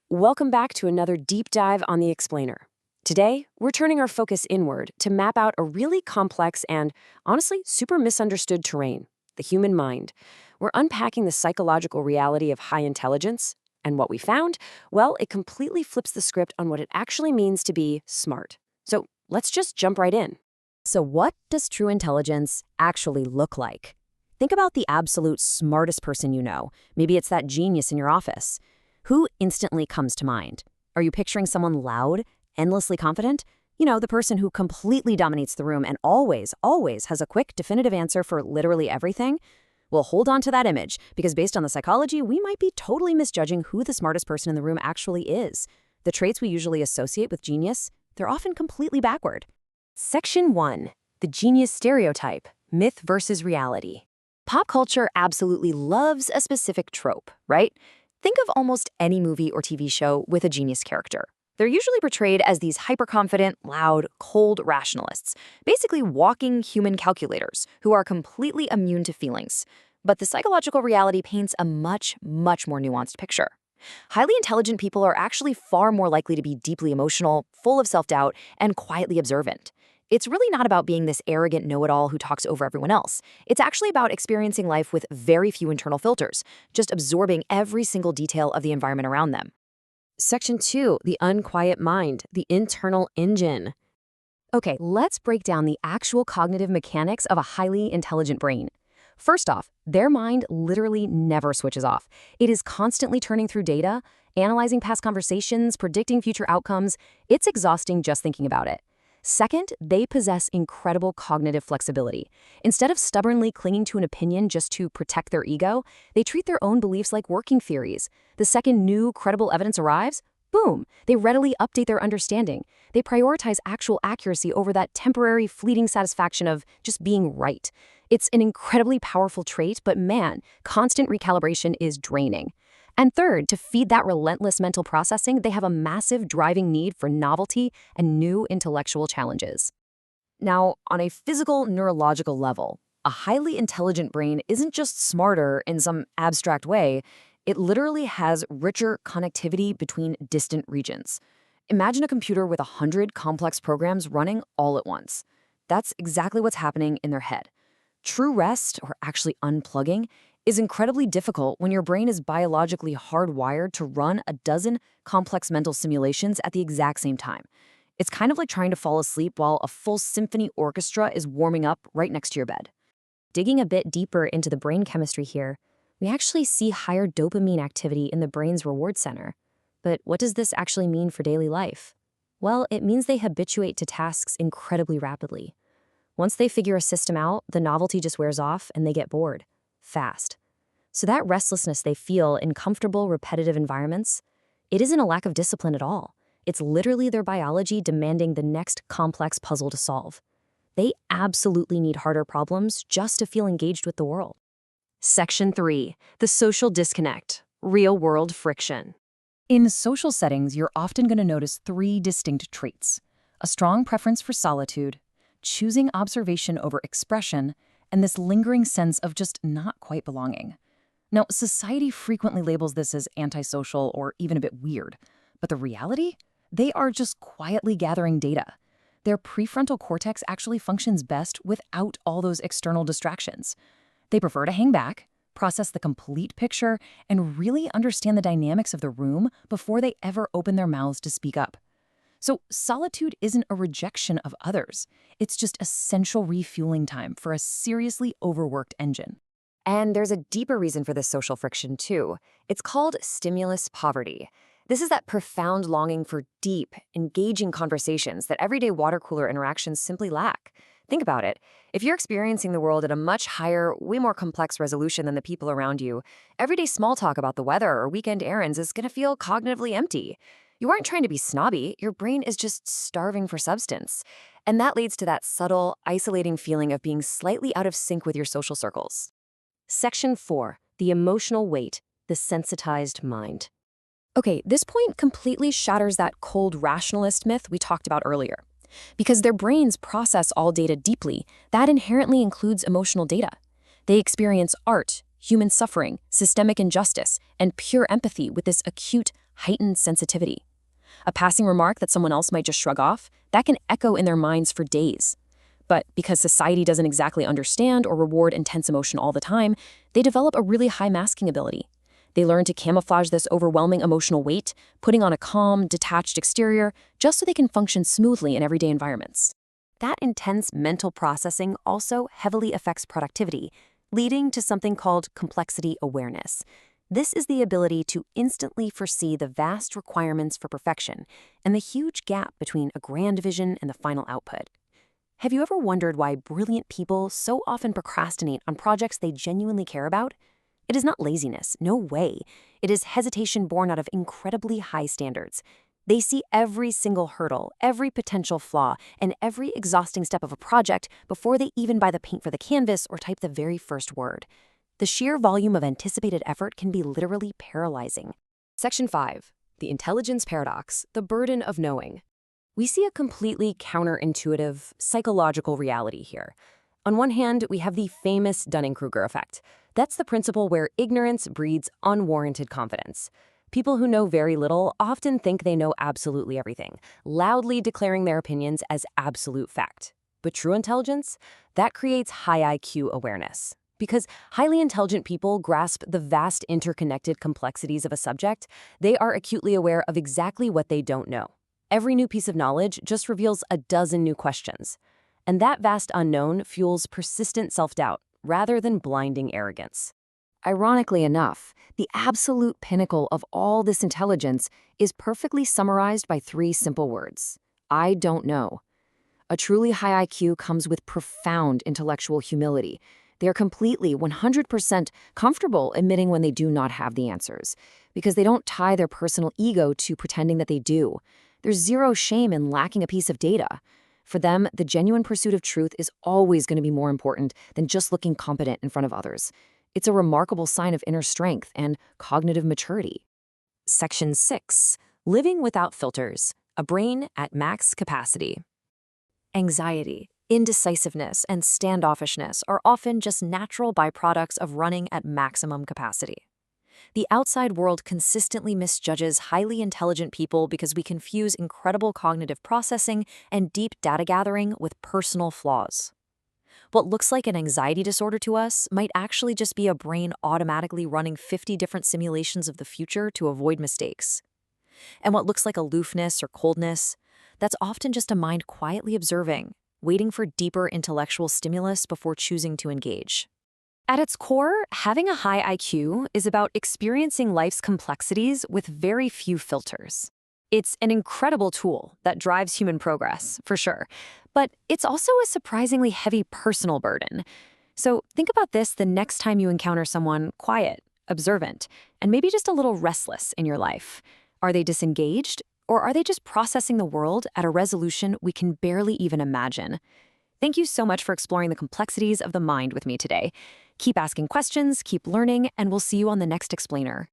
Welcome back to another deep dive on the Explainer. Today, we're turning our focus inward to map out a really complex and, honestly, super misunderstood terrain, the human mind. We're unpacking the psychological reality of high intelligence, and what we found, well, it completely flips the script on what it actually means to be smart. So let's just jump right in. So what does true intelligence actually look like? Think about the absolute smartest person you know. Maybe it's that genius in your office. Who instantly comes to mind? Are you picturing someone loud, endlessly confident? You know, the person who completely dominates the room and always has a quick, definitive answer for literally everything? Well, hold on to that image, because based on the psychology, we might be totally misjudging who the smartest person in the room actually is. The traits we usually associate with genius, they're often completely backward. Section 1. The Genius Stereotype, Myth versus Reality. Pop culture absolutely loves a specific trope, right? Think of almost any movie or TV show with a genius character. They're usually portrayed as these hyperconfident, loud, cold rationalists, basically walking human calculators who are completely immune to feelings. But the psychological reality paints a much more nuanced picture. Highly intelligent people are actually far more likely to be deeply emotional, full of self-doubt, and quietly observant. It's really not about being this arrogant know-it-all who talks over everyone else. It's actually about experiencing life with very few internal filters, just absorbing every single detail of the environment around them. Section 2, the unquiet mind, the internal engine. Okay, let's break down the actual cognitive mechanics of a highly intelligent brain. First off, their mind literally never switches off. It is constantly turning through data, analyzing past conversations, predicting future outcomes. It's exhausting just thinking about it. Second, they possess incredible cognitive flexibility. Instead of stubbornly clinging to an opinion just to protect their ego, they treat their own beliefs like working theories. The second new, credible evidence arrives, boom, they readily update their understanding. They prioritize actual accuracy over that temporary, fleeting satisfaction of just being right. It's an incredibly powerful trait, but man, constant recalibration is draining. And third, to feed that relentless mental processing, they have a massive driving need for novelty and new intellectual challenges. Now, on a physical, neurological level, a highly intelligent brain isn't just smarter in some abstract way, it literally has richer connectivity between distant regions. Imagine a computer with 100 complex programs running all at once. That's exactly what's happening in their head. True rest, or actually unplugging, is incredibly difficult when your brain is biologically hardwired to run a dozen complex mental simulations at the exact same time. It's kind of like trying to fall asleep while a full symphony orchestra is warming up right next to your bed. Digging a bit deeper into the brain chemistry here, we actually see higher dopamine activity in the brain's reward center. But what does this actually mean for daily life? Well, it means they habituate to tasks incredibly rapidly. Once they figure a system out, the novelty just wears off and they get bored. Fast. So that restlessness they feel in comfortable, repetitive environments, it isn't a lack of discipline at all. It's literally their biology demanding the next complex puzzle to solve. They absolutely need harder problems just to feel engaged with the world. Section 3. The Social Disconnect, Real-World Friction. In social settings, you're often going to notice 3 distinct traits: a strong preference for solitude, choosing observation over expression, and this lingering sense of just not quite belonging. Now, society frequently labels this as antisocial or even a bit weird, but the reality? They are just quietly gathering data. Their prefrontal cortex actually functions best without all those external distractions. They prefer to hang back, process the complete picture, and really understand the dynamics of the room before they ever open their mouths to speak up. So solitude isn't a rejection of others. It's just essential refueling time for a seriously overworked engine. And there's a deeper reason for this social friction, too. It's called stimulus poverty. This is that profound longing for deep, engaging conversations that everyday water cooler interactions simply lack. Think about it. If you're experiencing the world at a much higher, way more complex resolution than the people around you, everyday small talk about the weather or weekend errands is going to feel cognitively empty. You aren't trying to be snobby, your brain is just starving for substance. And that leads to that subtle, isolating feeling of being slightly out of sync with your social circles. Section 4. The Emotional Weight, the Sensitized Mind. Okay, this point completely shatters that cold rationalist myth we talked about earlier. Because their brains process all data deeply, that inherently includes emotional data. They experience art, human suffering, systemic injustice, and pure empathy with this acute, heightened sensitivity. A passing remark that someone else might just shrug off, that can echo in their minds for days. But because society doesn't exactly understand or reward intense emotion all the time, they develop a really high masking ability. They learn to camouflage this overwhelming emotional weight, putting on a calm, detached exterior, just so they can function smoothly in everyday environments. That intense mental processing also heavily affects productivity, leading to something called complexity awareness. This is the ability to instantly foresee the vast requirements for perfection and the huge gap between a grand vision and the final output. Have you ever wondered why brilliant people so often procrastinate on projects they genuinely care about? It is not laziness, no way. It is hesitation born out of incredibly high standards. They see every single hurdle, every potential flaw, and every exhausting step of a project before they even buy the paint for the canvas or type the very first word. The sheer volume of anticipated effort can be literally paralyzing. Section 5. The Intelligence Paradox, the Burden of Knowing. We see a completely counterintuitive psychological reality here. On one hand, we have the famous Dunning-Kruger effect. That's the principle where ignorance breeds unwarranted confidence. People who know very little often think they know absolutely everything, loudly declaring their opinions as absolute fact. But true intelligence? That creates high IQ awareness. Because highly intelligent people grasp the vast interconnected complexities of a subject, they are acutely aware of exactly what they don't know. Every new piece of knowledge just reveals a dozen new questions. And that vast unknown fuels persistent self-doubt rather than blinding arrogance. Ironically enough, the absolute pinnacle of all this intelligence is perfectly summarized by 3 simple words: I don't know. A truly high IQ comes with profound intellectual humility. They are completely, 100% comfortable admitting when they do not have the answers, because they don't tie their personal ego to pretending that they do. There's zero shame in lacking a piece of data. For them, the genuine pursuit of truth is always going to be more important than just looking competent in front of others. It's a remarkable sign of inner strength and cognitive maturity. Section 6. Living without filters. A brain at max capacity. Anxiety, indecisiveness, and standoffishness are often just natural byproducts of running at maximum capacity. The outside world consistently misjudges highly intelligent people because we confuse incredible cognitive processing and deep data gathering with personal flaws. What looks like an anxiety disorder to us might actually just be a brain automatically running 50 different simulations of the future to avoid mistakes. And what looks like aloofness or coldness, that's often just a mind quietly observing, waiting for deeper intellectual stimulus before choosing to engage. At its core, having a high IQ is about experiencing life's complexities with very few filters. It's an incredible tool that drives human progress, for sure, but it's also a surprisingly heavy personal burden. So think about this the next time you encounter someone quiet, observant, and maybe just a little restless in your life. Are they disengaged, or are they just processing the world at a resolution we can barely even imagine? Thank you so much for exploring the complexities of the mind with me today. Keep asking questions, keep learning, and we'll see you on the next explainer.